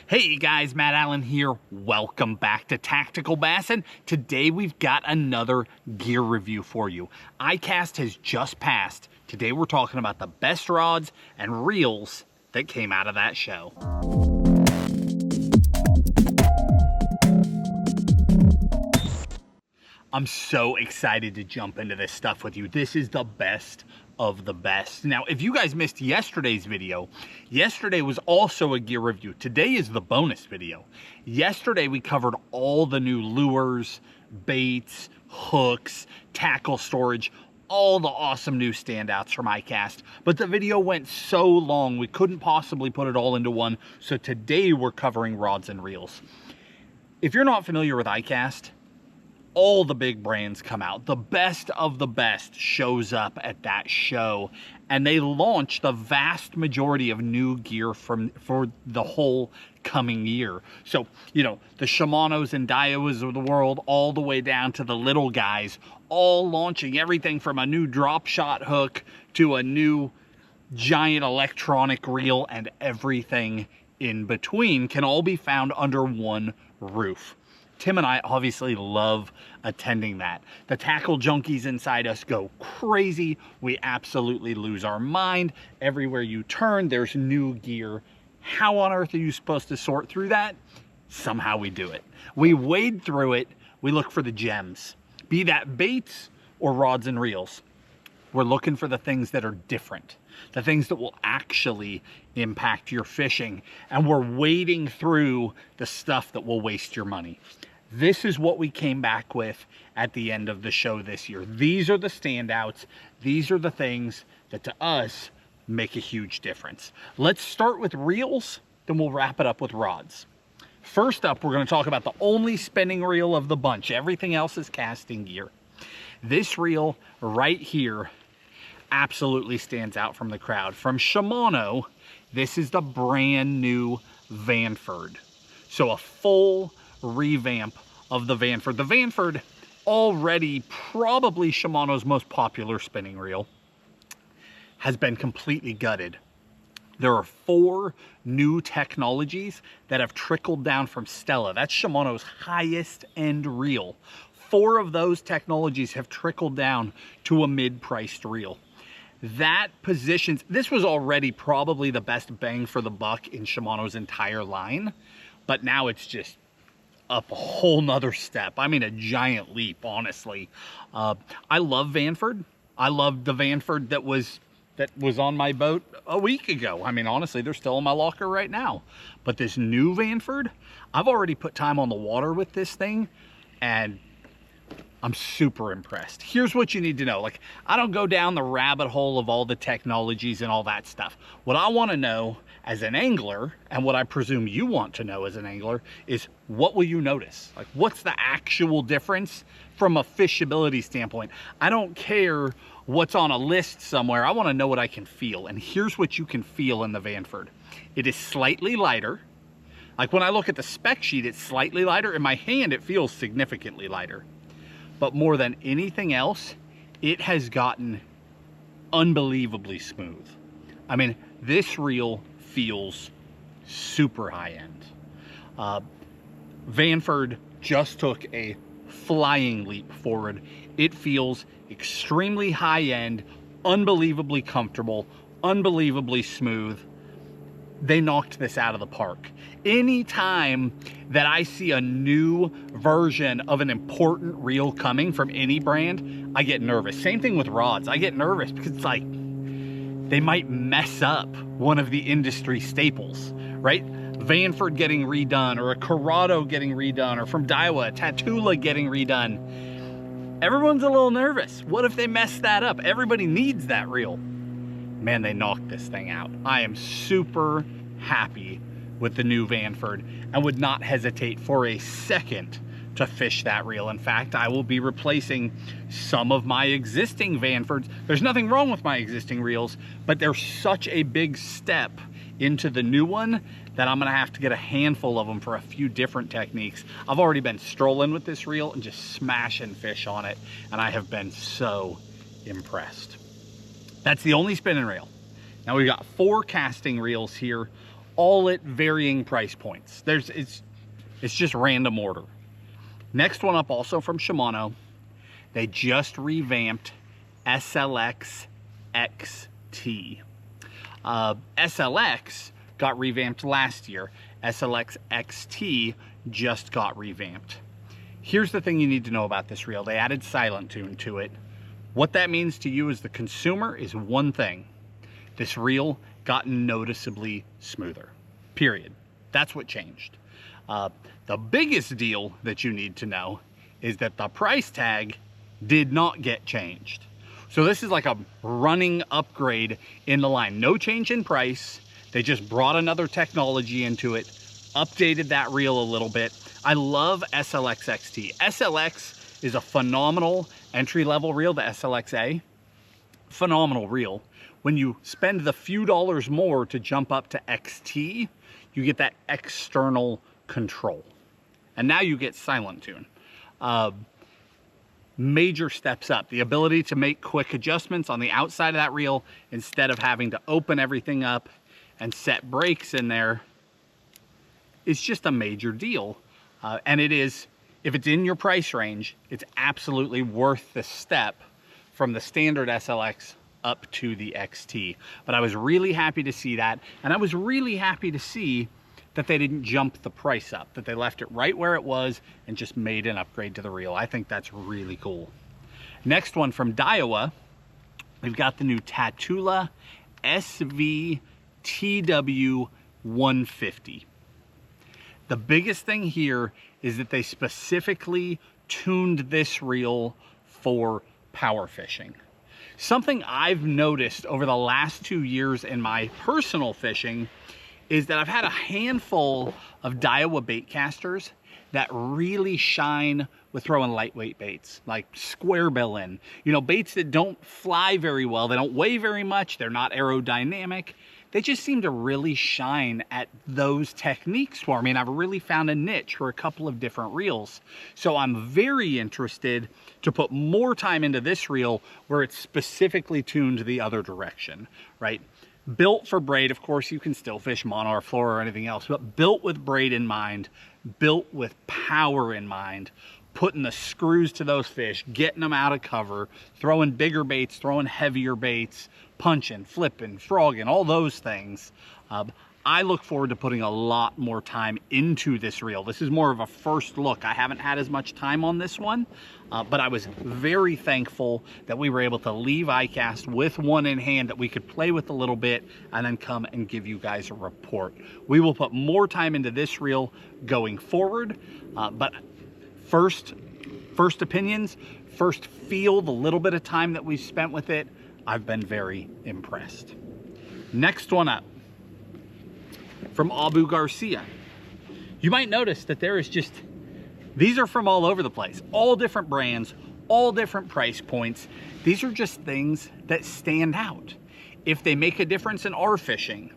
Hey guys, Matt Allen here. Welcome back to Tactical Bass, and today we've got another gear review for you. ICAST has just passed. Today we're talking about the best rods and reels that came out of that show. I'm so excited to jump into this stuff with you. This is the best of the best. Now, if you guys missed yesterday's video, yesterday was also a gear review. Today is the bonus video. Yesterday we covered all the new lures, baits, hooks, tackle storage, all the awesome new standouts from ICAST. But the video went so long, we couldn't possibly put it all into one. So today we're covering rods and reels. If you're not familiar with ICAST, all the big brands come out. The best of the best shows up at that show, and they launch the vast majority of new gear for the whole coming year. So, you know, the Shimanos and Daiwas of the world, all the way down to the little guys, all launching everything from a new drop shot hook to a new giant electronic reel, and everything in between can all be found under one roof. Tim and I obviously love attending that. The tackle junkies inside us go crazy. We absolutely lose our mind. Everywhere you turn, there's new gear. How on earth are you supposed to sort through that? Somehow we do it. We wade through it. We look for the gems, be that baits or rods and reels. We're looking for the things that are different, the things that will actually impact your fishing, and we're wading through the stuff that will waste your money. This is what we came back with at the end of the show this year. These are the standouts. These are the things that to us make a huge difference. Let's start with reels, then we'll wrap it up with rods. First up, we're going to talk about the only spinning reel of the bunch. Everything else is casting gear. This reel right here absolutely stands out from the crowd. From Shimano, this is the brand new Vanford. So a full revamp of the Vanford. The Vanford, already probably Shimano's most popular spinning reel, has been completely gutted. There are 4 new technologies that have trickled down from Stella. That's Shimano's highest end reel. 4 of those technologies have trickled down to a mid-priced reel. That positions, this was already probably the best bang for the buck in Shimano's entire line, but now it's just up a whole nother step. I mean, a giant leap, honestly. I love Vanford. I loved the Vanford that was on my boat a week ago. I mean, honestly, they're still in my locker right now. But this new Vanford, I've already put time on the water with this thing, and I'm super impressed. Here's what you need to know. Like, I don't go down the rabbit hole of all the technologies and all that stuff. What I want to know as an angler, and what I presume you want to know as an angler, is what will you notice? Like, what's the actual difference from a fishability standpoint? I don't care what's on a list somewhere. I want to know what I can feel. And here's what you can feel in the Vanford. It is slightly lighter. Like, when I look at the spec sheet, it's slightly lighter. In my hand, it feels significantly lighter. But more than anything else, it has gotten unbelievably smooth. I mean, this reel feels super high-end. Vanford just took a flying leap forward. It feels extremely high-end, unbelievably comfortable, unbelievably smooth. They knocked this out of the park. Anytime that I see a new version of an important reel coming from any brand, I get nervous. Same thing with rods. I get nervous because it's like they might mess up one of the industry staples, right? Vanford getting redone, or a Corrado getting redone, or from Daiwa, Tatula getting redone. Everyone's a little nervous. What if they mess that up? Everybody needs that reel. Man, they knocked this thing out. I am super happy with the new Vanford and would not hesitate for a second to fish that reel. In fact, I will be replacing some of my existing Vanfords. There's nothing wrong with my existing reels, but they're such a big step into the new one that I'm gonna have to get a handful of them for a few different techniques. I've already been strolling with this reel and just smashing fish on it, and I have been so impressed. That's the only spinning reel. Now we've got 4 casting reels here, all at varying price points. It's just random order. Next one up, also from Shimano, they just revamped SLX XT. SLX got revamped last year. SLX XT just got revamped. Here's the thing you need to know about this reel. They added silent tune to it. What that means to you as the consumer is one thing. This reel got noticeably smoother, period. That's what changed. The biggest deal that you need to know is that the price tag did not get changed. So this is like a running upgrade in the line. No change in price. They just brought another technology into it, updated that reel a little bit. I love SLX XT. SLX is a phenomenal entry-level reel, the SLX-A. Phenomenal reel. When you spend the few dollars more to jump up to XT, you get that external control. And now you get silent tune. Major steps up. The ability to make quick adjustments on the outside of that reel instead of having to open everything up and set brakes in there is just a major deal. And it is, if it's in your price range, it's absolutely worth the step from the standard SLX up to the XT. But I was really happy to see that. And I was really happy to see that they didn't jump the price up, that they left it right where it was and just made an upgrade to the reel. I think that's really cool. Next one from Daiwa, we've got the new Tatula SV TW 150. The biggest thing here is that they specifically tuned this reel for power fishing. Something I've noticed over the last 2 years in my personal fishing is that I've had a handful of Daiwa bait casters that really shine with throwing lightweight baits, like square billing. You know, baits that don't fly very well, they don't weigh very much, they're not aerodynamic. They just seem to really shine at those techniques for me, and I've really found a niche for a couple of different reels. So I'm very interested to put more time into this reel where it's specifically tuned the other direction, right? Built for braid, of course, you can still fish mono or fluoro or anything else, but built with braid in mind, built with power in mind, putting the screws to those fish, getting them out of cover, throwing bigger baits, throwing heavier baits, punching, flipping, frogging, all those things. I look forward to putting a lot more time into this reel. This is more of a first look. I haven't had as much time on this one, but I was very thankful that we were able to leave ICAST with one in hand that we could play with a little bit and then come and give you guys a report. We will put more time into this reel going forward, but first opinions, first feel, the little bit of time that we've spent with it, I've been very impressed. Next one up, from Abu Garcia. You might notice that there is just, these are from all over the place, all different brands, all different price points. These are just things that stand out. If they make a difference in our fishing,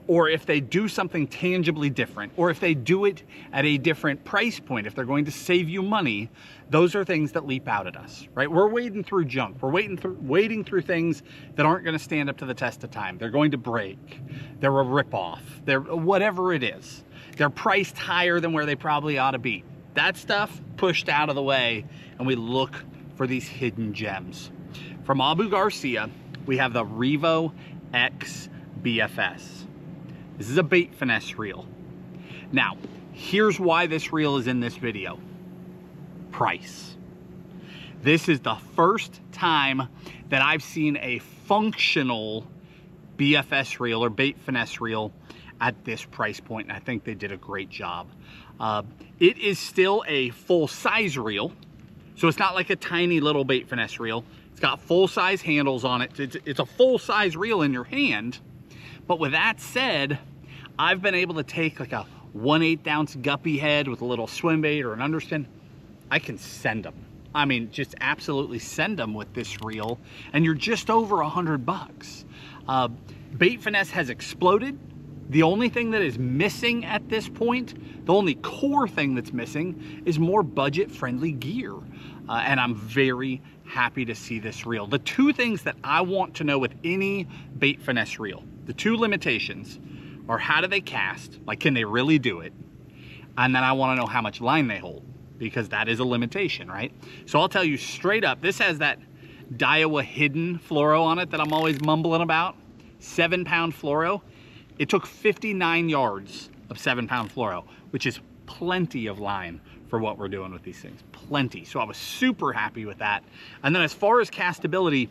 or if they do something tangibly different, or if they do it at a different price point, if they're going to save you money, those are things that leap out at us, right? We're wading through junk. We're wading through things that aren't going to stand up to the test of time. They're going to break. They're a ripoff. They're whatever it is. They're priced higher than where they probably ought to be. That stuff pushed out of the way, and we look for these hidden gems. From Abu Garcia, we have the Revo X BFS. This is a bait finesse reel. Now, here's why this reel is in this video. Price. This is the first time that I've seen a functional BFS reel or bait finesse reel at this price point, and I think they did a great job. It is still a full-size reel, so it's not like a tiny little bait finesse reel. It's got full-size handles on it. It's a full-size reel in your hand. But with that said, I've been able to take like a 1/8 ounce guppy head with a little swim bait or an underspin. I can send them. I mean, just absolutely send them with this reel, and you're just over $100. Bait finesse has exploded. The only thing that is missing at this point, the only core thing that's missing, is more budget-friendly gear. And I'm very happy to see this reel. The two things that I want to know with any bait finesse reel, the two limitations: are how do they cast? Like, can they really do it? And then I want to know how much line they hold, because that is a limitation, right? So I'll tell you straight up, this has that Daiwa hidden fluoro on it that I'm always mumbling about. 7-pound fluoro. It took 59 yards of 7-pound fluoro, which is plenty of line for what we're doing with these things. Plenty. So I was super happy with that. And then as far as castability,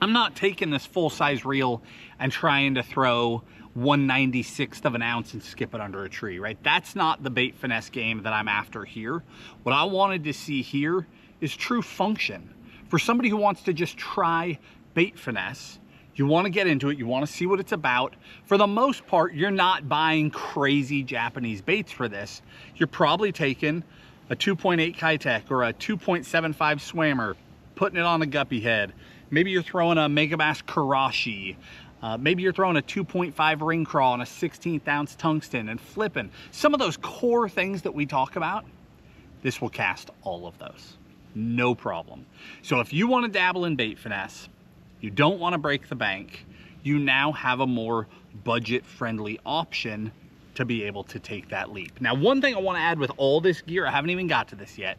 I'm not taking this full-size reel and trying to throw 1/96th of an ounce and skip it under a tree, right? That's not the bait finesse game that I'm after here. What I wanted to see here is true function. For somebody who wants to just try bait finesse, you want to get into it, you want to see what it's about. For the most part, you're not buying crazy Japanese baits for this. You're probably taking a 2.8 Kitech or a 2.75 Swammer, putting it on a guppy head. Maybe you're throwing a Megabass Karashi. Maybe you're throwing a 2.5 ring crawl and a 16th ounce tungsten and flipping. Some of those core things that we talk about, this will cast all of those. No problem. So if you want to dabble in bait finesse, you don't want to break the bank, you now have a more budget-friendly option to be able to take that leap. Now, one thing I want to add with all this gear, I haven't even got to this yet.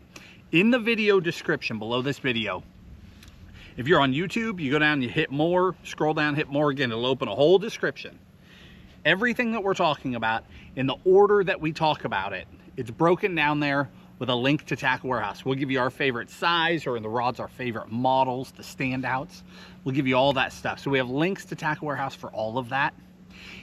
In the video description below this video, if you're on YouTube, you go down, you hit more, scroll down, hit more again, it'll open a whole description. Everything that we're talking about, in the order that we talk about it, it's broken down there with a link to Tackle Warehouse. We'll give you our favorite size, or in the rods, our favorite models, the standouts. We'll give you all that stuff. So we have links to Tackle Warehouse for all of that.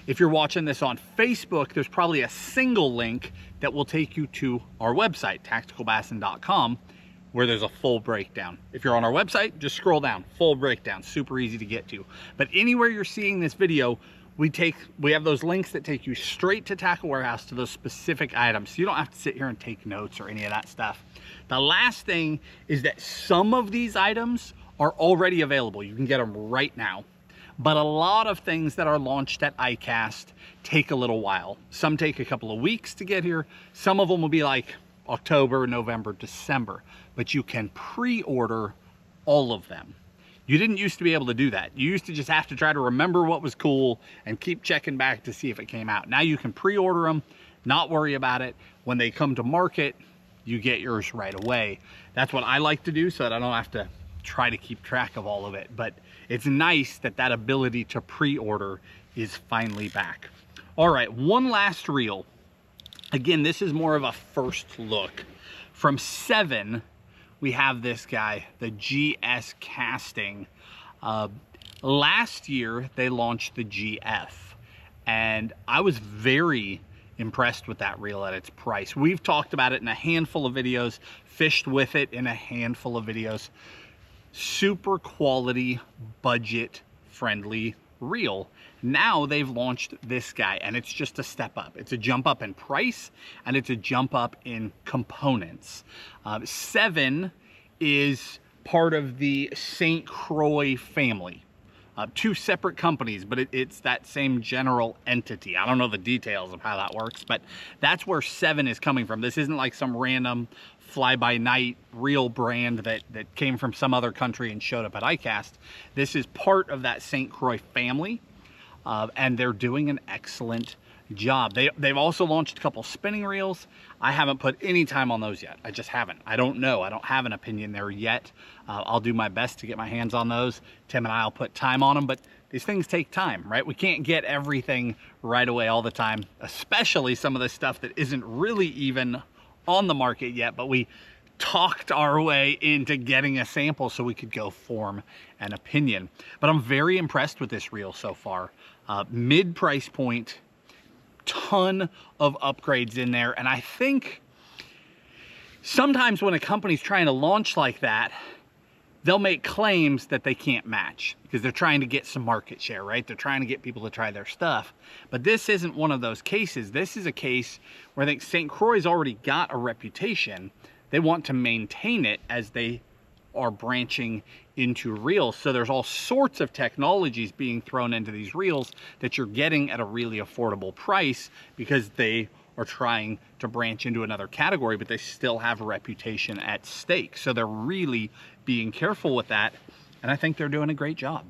If you're watching this on Facebook, there's probably a single link that will take you to our website, tacticalbassin.com, where there's a full breakdown. If you're on our website, just scroll down, full breakdown, super easy to get to. But anywhere you're seeing this video, we have those links that take you straight to Tackle Warehouse to those specific items. So you don't have to sit here and take notes or any of that stuff. The last thing is that some of these items are already available. You can get them right now. But a lot of things that are launched at ICAST take a little while. Some take a couple of weeks to get here. Some of them will be like October, November, December. But you can pre-order all of them. You didn't used to be able to do that. You used to just have to try to remember what was cool and keep checking back to see if it came out. Now you can pre-order them, not worry about it. When they come to market, you get yours right away. That's what I like to do so that I don't have to try to keep track of all of it. But it's nice that that ability to pre-order is finally back. All right, one last reel. Again, this is more of a first look. From 7, we have this guy, the GS Casting. Last year, they launched the GF, and I was very impressed with that reel at its price. We've talked about it in a handful of videos, fished with it in a handful of videos. Super quality, budget-friendly reel. Now they've launched this guy, and it's just a step up. It's a jump up in price, and it's a jump up in components. 7 is part of the St. Croix family. 2 separate companies, but it's that same general entity. I don't know the details of how that works, but that's where 7 is coming from. This isn't like some random fly-by-night reel brand that came from some other country and showed up at ICAST. This is part of that St. Croix family, and they're doing an excellent job. They've also launched a couple spinning reels. I haven't put any time on those yet. I just haven't. I don't know. I don't have an opinion there yet. I'll do my best to get my hands on those. Tim and I'll put time on them, but these things take time, right? We can't get everything right away all the time, especially some of the stuff that isn't really even on the market yet, but we talked our way into getting a sample so we could go form an opinion. But I'm very impressed with this reel so far. Mid price point, ton of upgrades in there. And I think sometimes when a company's trying to launch like that, they'll make claims that they can't match because they're trying to get some market share, right? They're trying to get people to try their stuff. But this isn't one of those cases. This is a case where I think St. Croix's already got a reputation. They want to maintain it as they are branching into reels. So there's all sorts of technologies being thrown into these reels that you're getting at a really affordable price because they are trying to branch into another category, but they still have a reputation at stake. So they're really being careful with that, and I think they're doing a great job.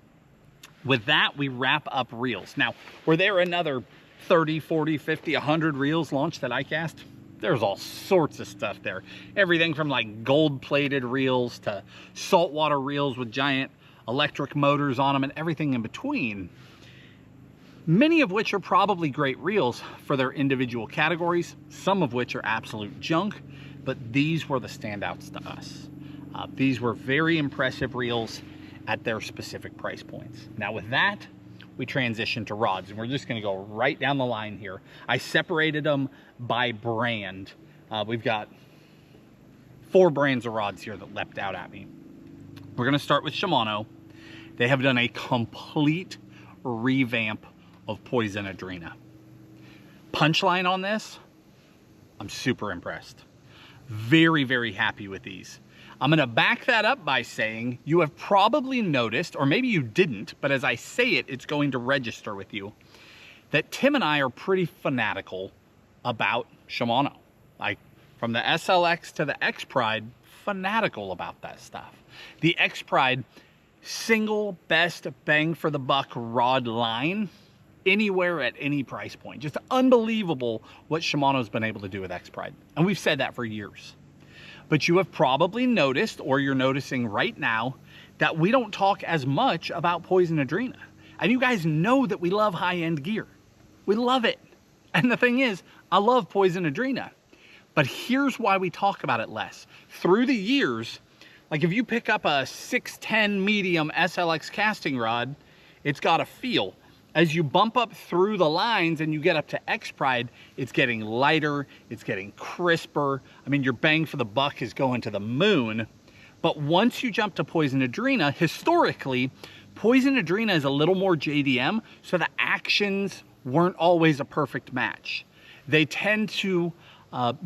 With that, we wrap up reels. Now, were there another 30, 40, 50, 100 reels launched at ICAST. There's all sorts of stuff there. Everything from like gold-plated reels to saltwater reels with giant electric motors on them and everything in between. Many of which are probably great reels for their individual categories, some of which are absolute junk, but these were the standouts to us. These were very impressive reels at their specific price points. Now with that, we transition to rods, and we're just gonna go right down the line here. I separated them by brand. We've got 4 brands of rods here that leapt out at me. We're gonna start with Shimano. They have done a complete revamp of Poison Adrena. Punchline on this, I'm super impressed. Very, very happy with these. I'm gonna back that up by saying you have probably noticed, or maybe you didn't, but as I say it, it's going to register with you, that Tim and I are pretty fanatical about Shimano. Like from the SLX to the X Pride, fanatical about that stuff. The X Pride, single best bang for the buck rod line anywhere at any price point. Just unbelievable what Shimano's been able to do with X Pride. And we've said that for years. But you have probably noticed, or you're noticing right now, that we don't talk as much about Poison Adrena. And you guys know that we love high-end gear. We love it. And the thing is, I love Poison Adrena. But here's why we talk about it less. Through the years, like if you pick up a 610 medium SLX casting rod, it's got a feel. As you bump up through the lines and you get up to X Pride, it's getting lighter, it's getting crisper. I mean, your bang for the buck is going to the moon. But once you jump to Poison Adrena, historically, Poison Adrena is a little more JDM, so the actions weren't always a perfect match. They tend to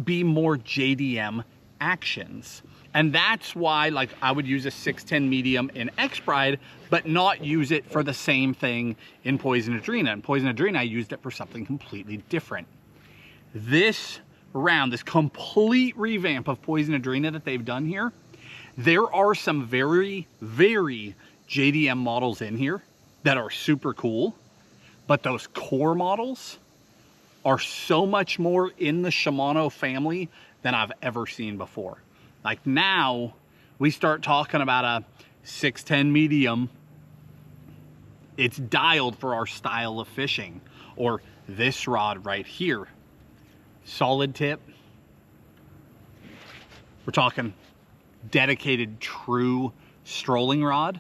be more JDM actions. And that's why, like, I would use a 610 medium in X Pride, but not use it for the same thing in Poison Adrena. In Poison Adrena, I used it for something completely different. This round, this complete revamp of Poison Adrena that they've done here, there are some very, very JDM models in here that are super cool, but those core models are so much more in the Shimano family than I've ever seen before. Like now, we start talking about a 610 medium. It's dialed for our style of fishing. Or this rod right here, solid tip. We're talking dedicated, true strolling rod.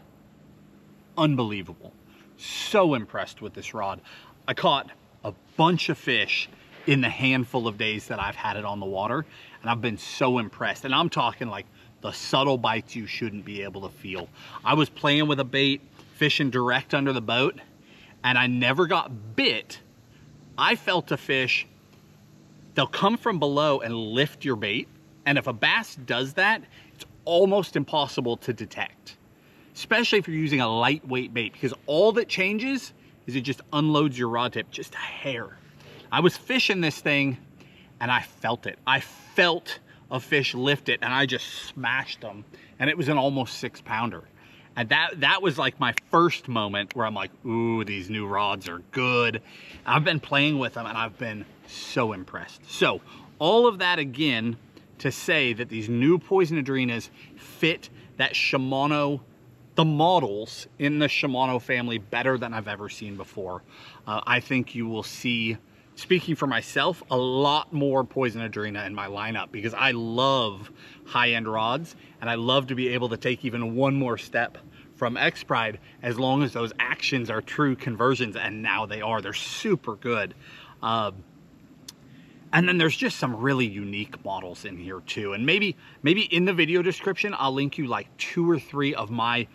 Unbelievable. So impressed with this rod. I caught a bunch of fish in the handful of days that I've had it on the water, and I've been so impressed. And I'm talking like the subtle bites you shouldn't be able to feel. I was playing with a bait, fishing direct under the boat, and I never got bit. I felt a fish, they'll come from below and lift your bait, and if a bass does that, it's almost impossible to detect, especially if you're using a lightweight bait, because all that changes is it just unloads your rod tip just a hair. I was fishing this thing and I felt it. I felt a fish lift it and I just smashed them, and it was an almost 6-pounder. And that was like my first moment where I'm like, ooh, these new rods are good. I've been playing with them and I've been so impressed. So all of that again to say that these new Poison Adrenas fit that Shimano, the models in the Shimano family, better than I've ever seen before. I think you will see, speaking for myself, a lot more Poison Adrena in my lineup because I love high-end rods and I love to be able to take even one more step from X Pride as long as those actions are true conversions, and now they are. They're super good. And then there's just some really unique models in here too. And maybe in the video description, I'll link you like 2 or 3 of my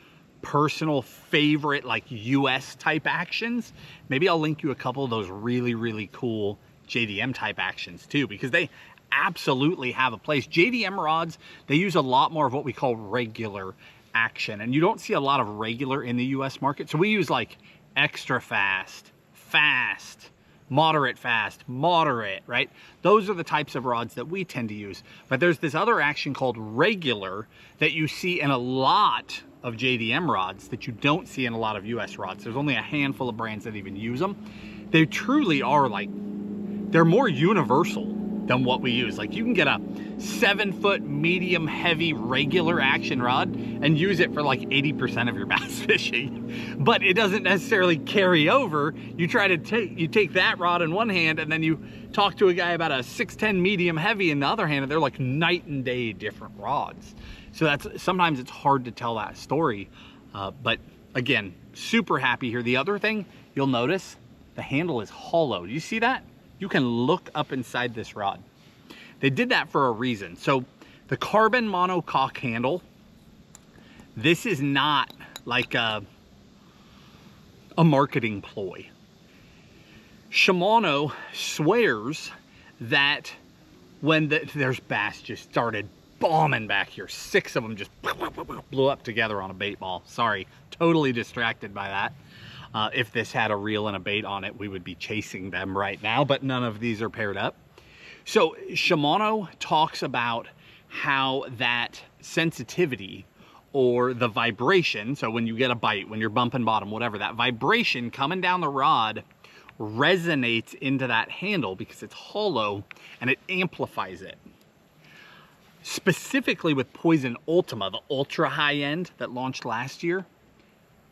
personal favorite like US type actions. Maybe I'll link you a couple of those really, really cool JDM type actions too, because they absolutely have a place. JDM rods, they use a lot more of what we call regular action, and you don't see a lot of regular in the US market. So we use like extra fast, fast, moderate fast, moderate, right? Those are the types of rods that we tend to use. But there's this other action called regular that you see in a lot of JDM rods that you don't see in a lot of US rods. There's only a handful of brands that even use them. they truly are like, they're more universal than what we use. Like you can get a 7-foot medium heavy regular action rod and use it for like 80% of your bass fishing, but it doesn't necessarily carry over. You try to take that rod in one hand and then you talk to a guy about a 610 medium heavy in the other hand, and they're like night and day different rods. So that's, sometimes it's hard to tell that story. But again, super happy here. The other thing you'll notice, the handle is hollow. Do you see that? You can look up inside this rod. They did that for a reason. So the carbon monocoque handle, this is not like a marketing ploy. Shimano swears that when there's bass just started bombing back here, 6 of them just blew up together on a bait ball. Sorry, totally distracted by that. If this had a reel and a bait on it, we would be chasing them right now, but none of these are paired up. So Shimano talks about how that sensitivity or the vibration, so when you get a bite, when you're bumping bottom, whatever, that vibration coming down the rod resonates into that handle because it's hollow and it amplifies it. Specifically with Poison Ultima, the ultra high end that launched last year,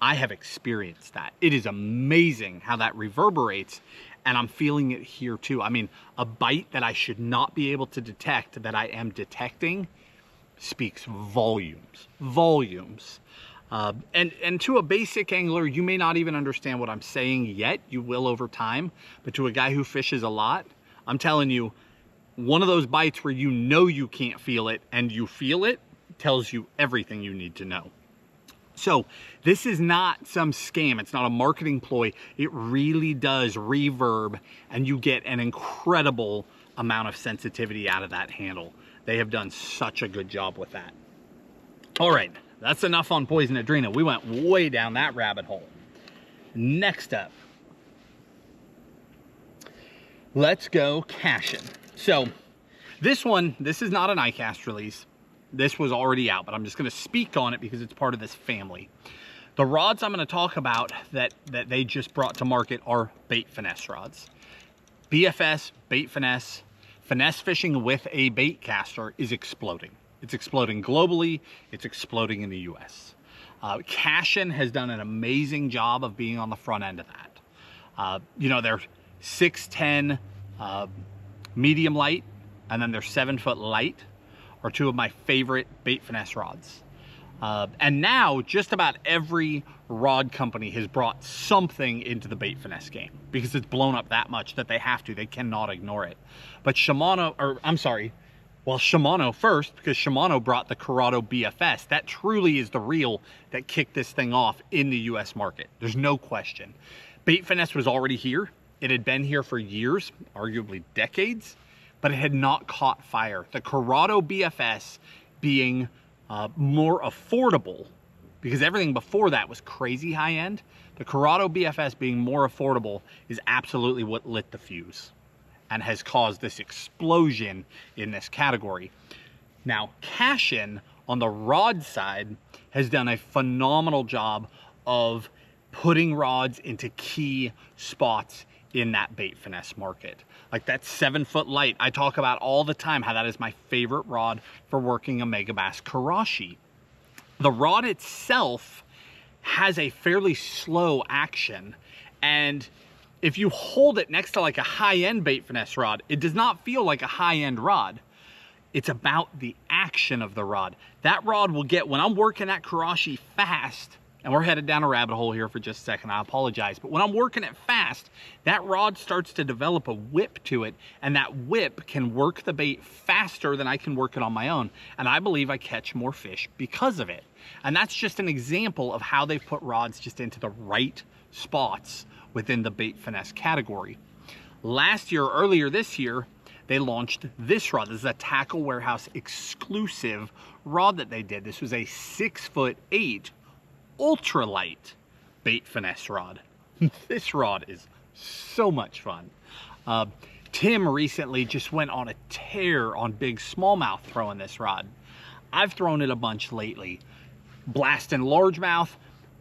I have experienced that. It is amazing how that reverberates, and I'm feeling it here too. I mean, a bite that I should not be able to detect that I am detecting speaks volumes. And to a basic angler, you may not even understand what I'm saying yet. You will over time. But to a guy who fishes a lot, I'm telling you, one of those bites where you know you can't feel it and you feel it tells you everything you need to know. So this is not some scam. It's not a marketing ploy. It really does reverb, and you get an incredible amount of sensitivity out of that handle. They have done such a good job with that. All right, that's enough on Poison Adrena. We went way down that rabbit hole. Next up, let's go caching. So this is not an ICAST release. This was already out, but I'm just going to speak on it because it's part of this family. The rods I'm going to talk about that they just brought to market are bait finesse rods. BFS, bait finesse, finesse fishing with a bait caster is exploding. It's exploding globally. It's exploding in the US. Cashin has done an amazing job of being on the front end of that. You know, they're 610 medium light, and then they're 7-foot light are two of my favorite bait finesse rods. And now just about every rod company has brought something into the bait finesse game because it's blown up that much that they have to, they cannot ignore it. But Shimano, or I'm sorry, well, Shimano first, because Shimano brought the Corrado BFS. That truly is the reel that kicked this thing off in the US market. There's no question. Bait finesse was already here. It had been here for years, arguably decades, but it had not caught fire. The Corrado BFS being more affordable, because everything before that was crazy high end, the Corrado BFS being more affordable is absolutely what lit the fuse and has caused this explosion in this category. Now, Cashin on the rod side has done a phenomenal job of putting rods into key spots in that bait finesse market. Like that 7-foot light, I talk about all the time how that is my favorite rod for working a megabass karashi. The rod itself has a fairly slow action, and if you hold it next to like a high-end bait finesse rod, it does not feel like a high-end rod. It's about the action of the rod. That rod will get, when I'm working that karashi fast, and we're headed down a rabbit hole here for just a second, I apologize, but when I'm working it fast, that rod starts to develop a whip to it, and that whip can work the bait faster than I can work it on my own, and I believe I catch more fish because of it. And that's just an example of how they've put rods just into the right spots within the bait finesse category. Last year, earlier this year, they launched this rod. This is a Tackle Warehouse exclusive rod that they did. This was a 6'8" ultralight bait finesse rod. This rod is so much fun. Tim recently just went on a tear on big smallmouth throwing this rod. I've thrown it a bunch lately. Blasting largemouth.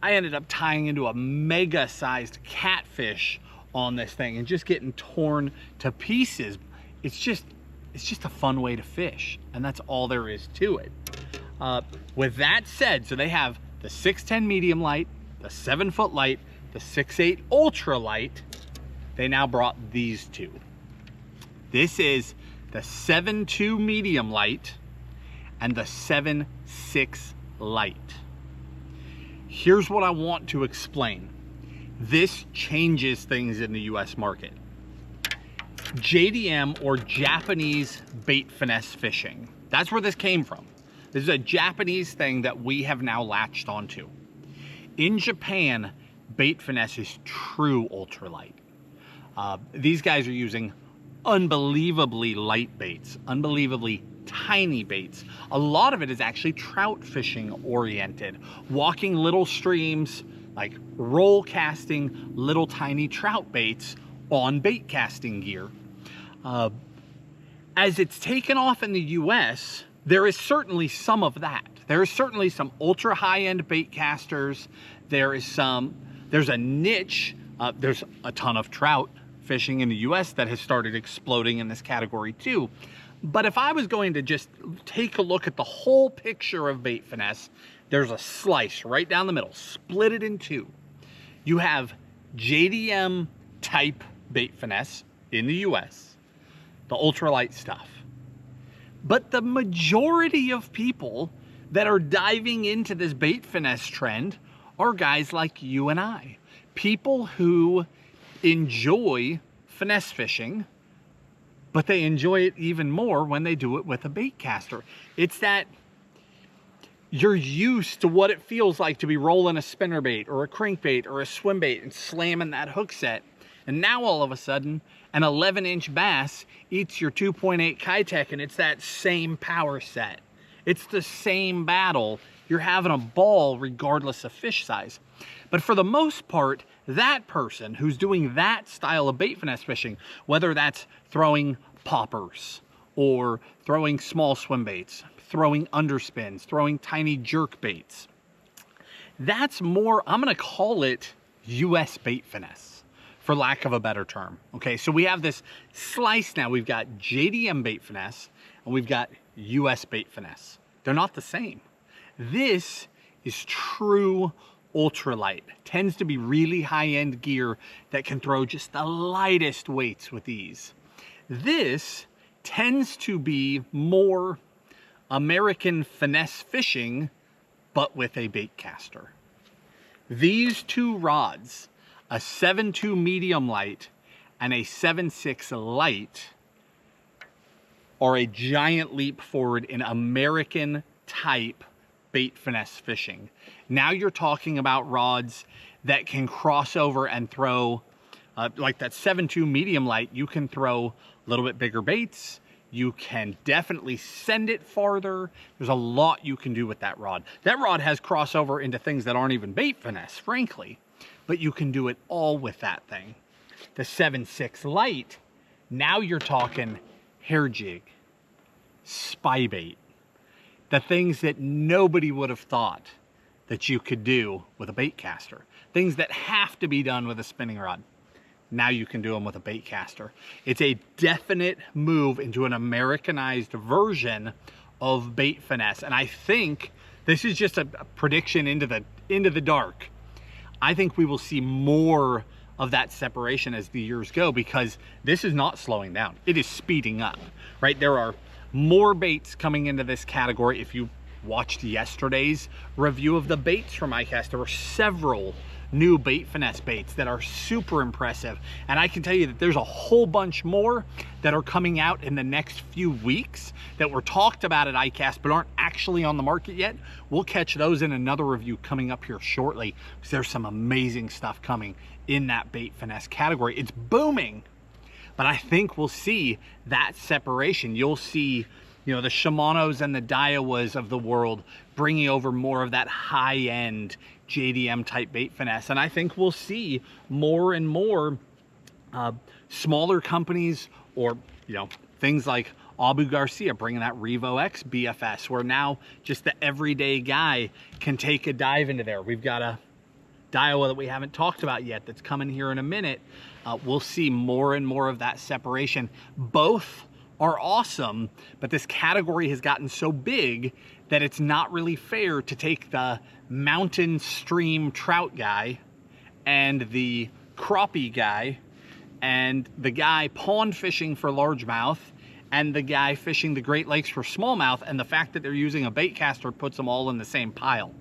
I ended up tying into a mega sized catfish on this thing and just getting torn to pieces. It's just a fun way to fish, and that's all there is to it. With that said, so they have the 610 medium light, the 7-foot light, the 6.8 ultra light. They now brought these two. This is the 7.2 medium light and the 7.6 light. Here's what I want to explain. This changes things in the US market. JDM, or Japanese bait finesse fishing. That's where this came from. This is a Japanese thing that we have now latched onto. In Japan, bait finesse is true ultralight. These guys are using unbelievably light baits, unbelievably tiny baits. A lot of it is actually trout fishing oriented, walking little streams, like roll casting little tiny trout baits on bait casting gear. As it's taken off in the US, there is certainly some of that. There is certainly some ultra high-end bait casters. There's a niche. There's a ton of trout fishing in the US that has started exploding in this category too. But if I was going to just take a look at the whole picture of bait finesse, there's a slice right down the middle, split it in two. You have JDM type bait finesse in the US, the ultralight stuff. But the majority of people that are diving into this bait finesse trend are guys like you and I. People who enjoy finesse fishing, but they enjoy it even more when they do it with a bait caster. It's that you're used to what it feels like to be rolling a spinnerbait or a crankbait or a swim bait and slamming that hook set. And now all of a sudden, an 11-inch bass eats your 2.8 Kitech, and it's that same power set. It's the same battle. You're having a ball regardless of fish size. But for the most part, that person who's doing that style of bait finesse fishing, whether that's throwing poppers or throwing small swim baits, throwing underspins, throwing tiny jerk baits, that's more, I'm gonna call it US bait finesse, for lack of a better term. Okay, so we have this slice now. We've got JDM bait finesse and we've got US bait finesse. They're not the same. This is true ultralight. Tends to be really high-end gear that can throw just the lightest weights with ease. This tends to be more American finesse fishing, but with a bait caster. These two rods, a 7.2 medium light and a 7.6 light, are a giant leap forward in American type bait finesse fishing. Now you're talking about rods that can cross over and throw, like that 7.2 medium light, you can throw a little bit bigger baits. You can definitely send it farther. There's a lot you can do with that rod. That rod has crossover into things that aren't even bait finesse, frankly, but you can do it all with that thing. The 7.6 light, now you're talking hair jig, spy bait, the things that nobody would have thought that you could do with a bait caster, things that have to be done with a spinning rod. Now you can do them with a bait caster. It's a definite move into an Americanized version of bait finesse. And I think this is just a prediction into the dark. I think we will see more of that separation as the years go, because this is not slowing down. It is speeding up, right? There are more baits coming into this category. If you watched yesterday's review of the baits from ICAST, there were several new bait finesse baits that are super impressive. And I can tell you that there's a whole bunch more that are coming out in the next few weeks that were talked about at ICAST but aren't actually on the market yet. We'll catch those in another review coming up here shortly, because there's some amazing stuff coming in that bait finesse category. It's booming, but I think we'll see that separation. You'll see, you know, the Shimanos and the Daiwas of the world bringing over more of that high-end JDM type bait finesse. And I think we'll see more and more smaller companies, or, you know, things like Abu Garcia bringing that Revo X BFS, where now just the everyday guy can take a dive into there. We've got a Daiwa that we haven't talked about yet that's coming here in a minute, we'll see more and more of that separation. Both are awesome, but this category has gotten so big that it's not really fair to take the mountain stream trout guy and the crappie guy and the guy pond fishing for largemouth and the guy fishing the Great Lakes for smallmouth, and the fact that they're using a bait caster puts them all in the same pile.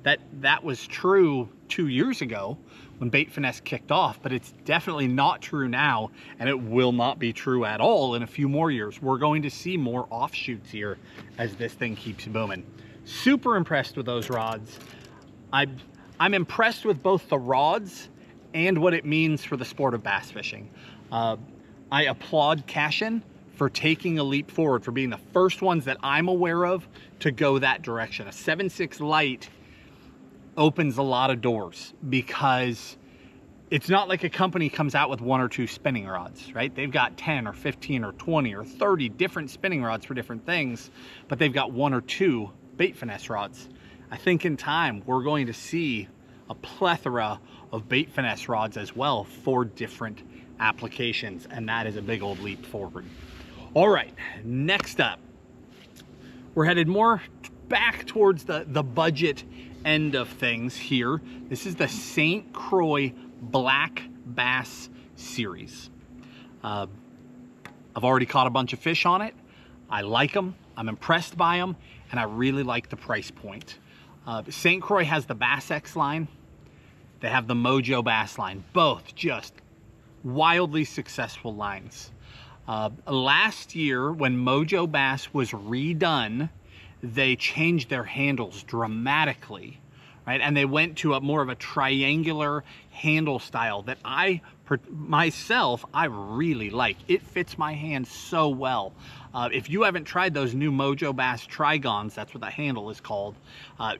That was true 2 years ago when Bait Finesse kicked off, but it's definitely not true now, and it will not be true at all in a few more years. We're going to see more offshoots here as this thing keeps booming. Super impressed with those rods. I'm impressed with both the rods and what it means for the sport of bass fishing. I applaud Cashin for taking a leap forward, for being the first ones that I'm aware of to go that direction. A 7.6 light opens a lot of doors because it's not like a company comes out with 1 or 2 spinning rods, right? They've got 10 or 15 or 20 or 30 different spinning rods for different things, but they've got 1 or 2 Bait Finesse rods. I think in time we're going to see a plethora of Bait Finesse rods as well for different applications, and that is a big old leap forward. All right, next up, we're headed more back towards the budget end of things here. This is the St. Croix Black Bass Series. I've already caught a bunch of fish on it. I like them, I'm impressed by them, and I really like the price point. St. Croix has the Bass X line. They have the Mojo Bass line, both just wildly successful lines. Last year, when Mojo Bass was redone, they changed their handles dramatically, right? And they went to a more of a triangular handle style that I really like. It fits my hand so well. If you haven't tried those new Mojo Bass Trigons, that's what the handle is called,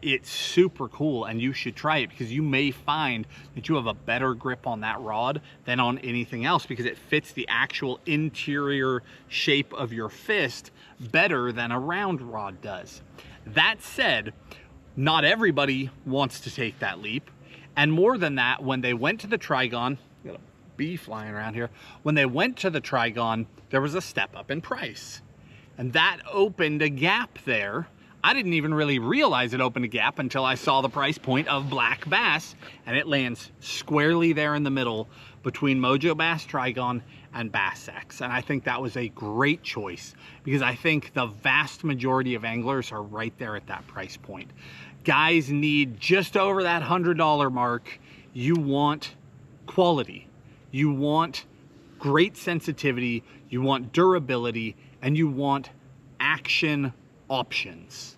it's super cool, and you should try it because you may find that you have a better grip on that rod than on anything else, because it fits the actual interior shape of your fist better than a round rod does. That said, not everybody wants to take that leap, and more than that, when they went to the Trigon, got a bee flying around here, when they went to the Trigon, there was a step up in price, and that opened a gap there. I didn't even really realize it opened a gap until I saw the price point of Black Bass, and it lands squarely there in the middle between Mojo Bass Trigon and Bass X. And I think that was a great choice, because I think the vast majority of anglers are right there at that price point. Guys need just over that $100 mark. You want quality, you want great sensitivity, you want durability, and you want action options.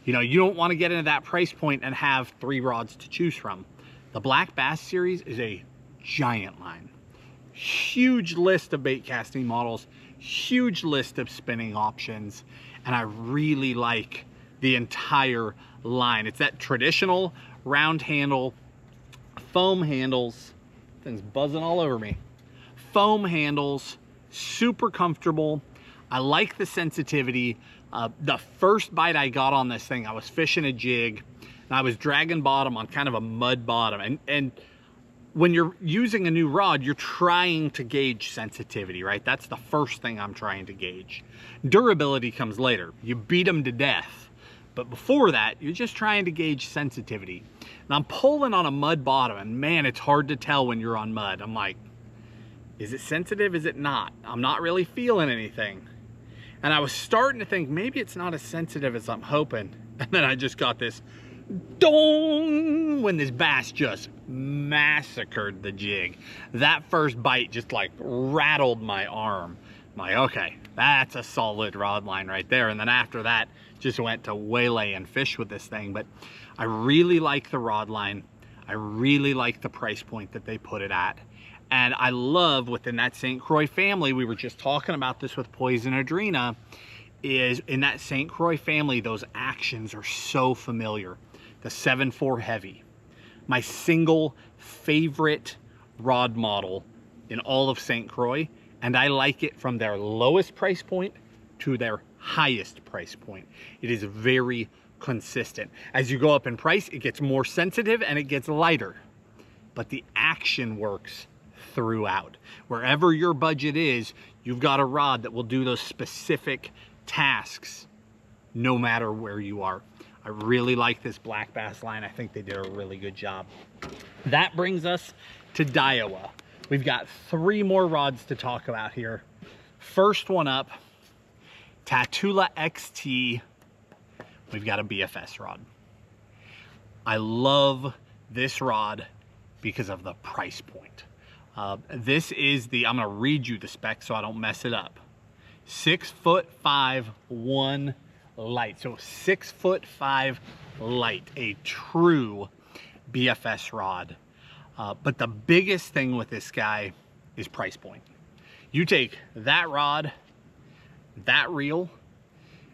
You know, you don't want to get into that price point and have 3 rods to choose from. The Black Bass series is a giant line. Huge list of bait casting models, huge list of spinning options, and I really like the entire line. It's that traditional round handle, foam handles, things buzzing all over me. Foam handles, super comfortable. I like the sensitivity. The first bite I got on this thing, I was fishing a jig and I was dragging bottom on kind of a mud bottom, and when you're using a new rod, you're trying to gauge sensitivity, right? That's the first thing I'm trying to gauge. Durability comes later. You beat them to death. But before that, you're just trying to gauge sensitivity. And I'm pulling on a mud bottom, and man, it's hard to tell when you're on mud. I'm like, is it sensitive? Is it not? I'm not really feeling anything. And I was starting to think maybe it's not as sensitive as I'm hoping. And then I just got this dong when this bass just massacred the jig. That first bite just like rattled my arm. I'm like, okay, that's a solid rod line right there. And then after that, just went to waylay and fish with this thing. But I really like the rod line. I really like the price point that they put it at. And I love within that St. Croix family, we were just talking about this with Poison Adrena, is in that St. Croix family, those actions are so familiar. The 7.4 heavy, my single favorite rod model in all of St. Croix, and I like it from their lowest price point to their highest price point. It is very consistent. As you go up in price, it gets more sensitive and it gets lighter, but the action works throughout. Wherever your budget is, you've got a rod that will do those specific tasks no matter where you are. I really like this black bass line. I think they did a really good job. That brings us to Daiwa. We've got 3 more rods to talk about here. First one up, Tatula XT. We've got a BFS rod. I love this rod because of the price point. This is the, I'm gonna read you the spec so I don't mess it up. 6'5" 1 light. So 6'5" light, a true BFS rod. But the biggest thing with this guy is price point. You take that rod, that reel,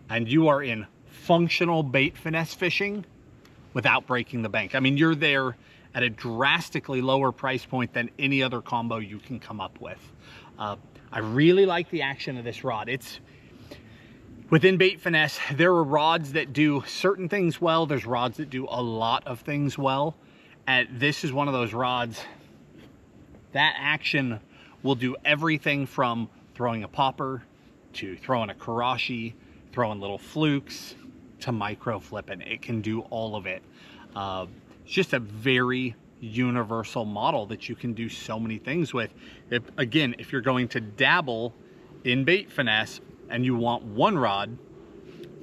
and you are in functional bait finesse fishing without breaking the bank. I mean, you're there at a drastically lower price point than any other combo you can come up with. I really like the action of this rod. It's within bait finesse, there are rods that do certain things well. There's rods that do a lot of things well. And this is one of those rods. That action will do everything from throwing a popper to throwing a karashi, throwing little flukes to micro flipping. It can do all of it. It's just a very universal model that you can do so many things with. Again, if you're going to dabble in bait finesse and you want one rod,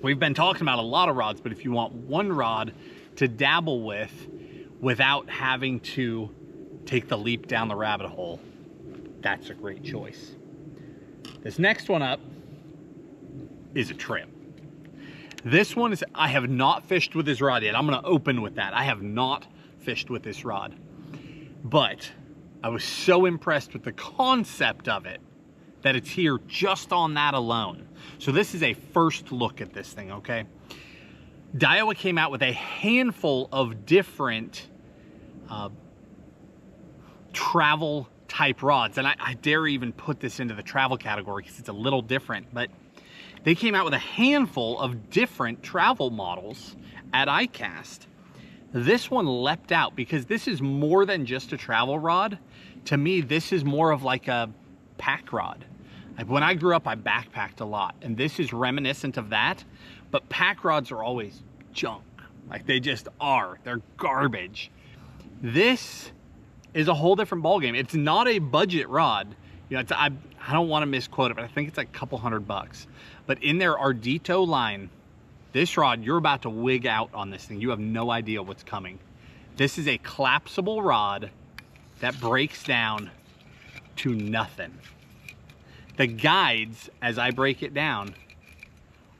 we've been talking about a lot of rods, but if you want one rod to dabble with without having to take the leap down the rabbit hole, that's a great choice. This next one up is a trim. This one is, I have not fished with this rod yet. I'm gonna open with that. I have not fished with this rod, but I was so impressed with the concept of it that it's here just on that alone. So this is a first look at this thing, okay? Daiwa came out with a handful of different travel type rods, and I dare even put this into the travel category because it's a little different, but they came out with a handful of different travel models at ICAST. This one leapt out because this is more than just a travel rod. To me, this is more of like a pack rod. Like when I grew up, I backpacked a lot, and this is reminiscent of that, but pack rods are always junk. Like they just are, they're garbage. This is a whole different ballgame. It's not a budget rod. You know, I don't want to misquote it, but I think it's like a couple $100. But in their Ardito line, this rod, you're about to wig out on this thing. You have no idea what's coming. This is a collapsible rod that breaks down to nothing. The guides, as I break it down,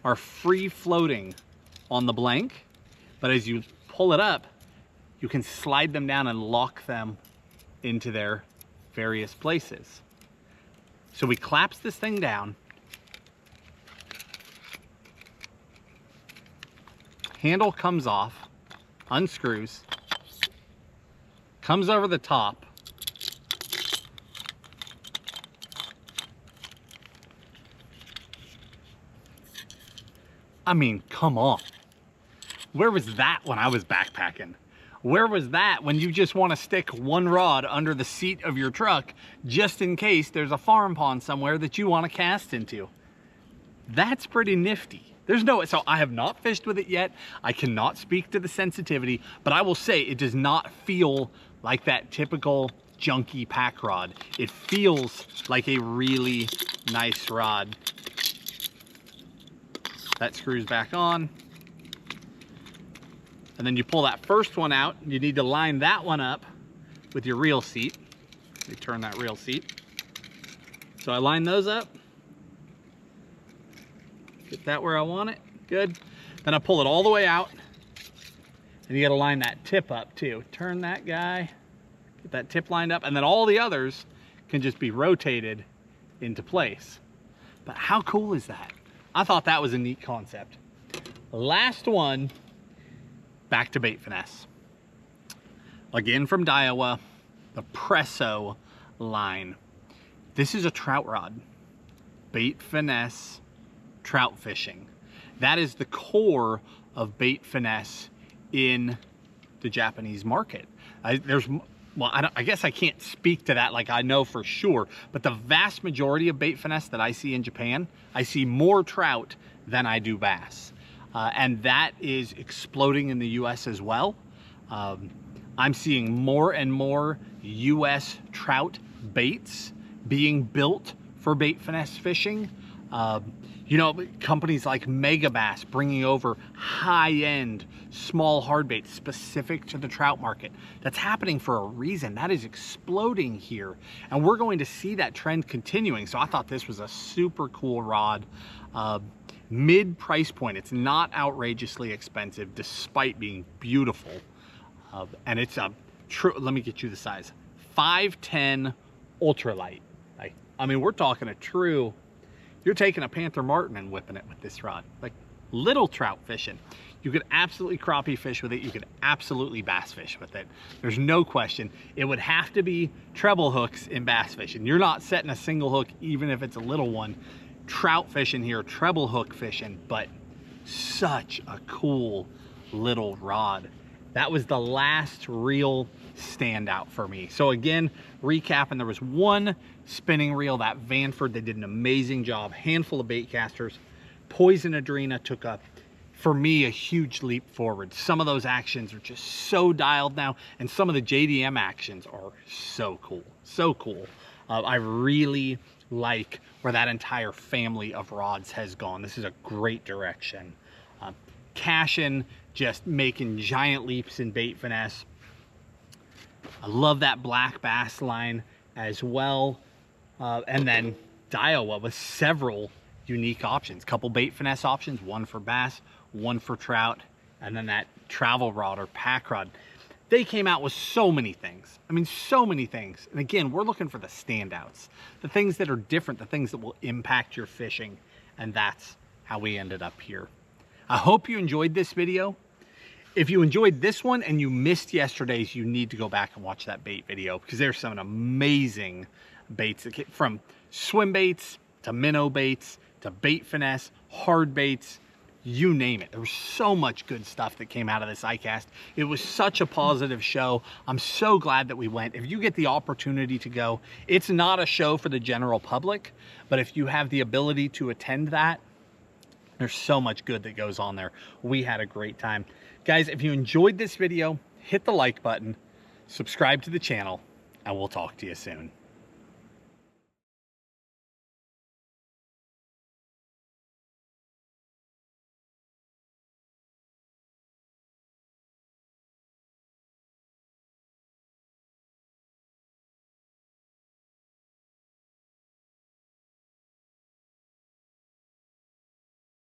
are free floating on the blank, but as you pull it up, you can slide them down and lock them into their various places. So we collapse this thing down. Handle comes off, unscrews, comes over the top. I mean, come on. Where was that when I was backpacking? Where was that when you just want to stick one rod under the seat of your truck just in case there's a farm pond somewhere that you want to cast into? That's pretty nifty. There's no, so I have not fished with it yet. I cannot speak to the sensitivity, but I will say it does not feel like that typical junky pack rod. It feels like a really nice rod. That screws back on. And then you pull that first one out. You need to line that one up with your reel seat. Let me turn that reel seat. So I line those up. Get that where I want it, good. Then I pull it all the way out. And you gotta line that tip up too. Turn that guy, get that tip lined up, and then all the others can just be rotated into place. But how cool is that? I thought that was a neat concept. Last one, back to bait finesse. Again from Daiwa, the Presso line. This is a trout rod, bait finesse, trout fishing. That is the core of bait finesse in the Japanese market. Well, I guess I can't speak to that like I know for sure, but the vast majority of bait finesse that I see in Japan, I see more trout than I do bass. And that is exploding in the US as well. I'm seeing more and more US trout baits being built for bait finesse fishing. You know, companies like Mega Bass bringing over high-end small hard baits specific to the trout market. That's happening for a reason. That is exploding here, and we're going to see that trend continuing. So I thought this was a super cool rod. Mid price point. It's not outrageously expensive despite being beautiful. And it's a true, let me get you the size, 510 ultralight. I mean, we're talking a true, you're taking a Panther Martin and whipping it with this rod. Like little trout fishing. You could absolutely crappie fish with it. You could absolutely bass fish with it. There's no question. It would have to be treble hooks in bass fishing. You're not setting a single hook, even if it's a little one. Trout fishing here, treble hook fishing, but such a cool little rod. That was the last real standout for me. So again, recapping, there was one spinning reel, that Vanford. They did an amazing job. Handful of bait casters. Poison Adrena took up, for me, a huge leap forward. Some of those actions are just so dialed now, and some of the JDM actions are so cool. So cool. I really like where that entire family of rods has gone. This is a great direction. Cashin just making giant leaps in bait finesse. I love that black bass line as well. And then Daiwa with several unique options. Couple bait finesse options, one for bass, one for trout, and then that travel rod or pack rod. They came out with so many things. I mean, so many things. And again, we're looking for the standouts, the things that are different, the things that will impact your fishing. And that's how we ended up here. I hope you enjoyed this video. If you enjoyed this one and you missed yesterday's, you need to go back and watch that bait video, because there's some amazing baits that get from swim baits to minnow baits to bait finesse, hard baits, you name it. There was so much good stuff that came out of this ICAST. It was such a positive show. I'm so glad that we went. If you get the opportunity to go, it's not a show for the general public, but if you have the ability to attend that, there's so much good that goes on there. We had a great time. Guys, if you enjoyed this video, hit the like button, subscribe to the channel, and we'll talk to you soon.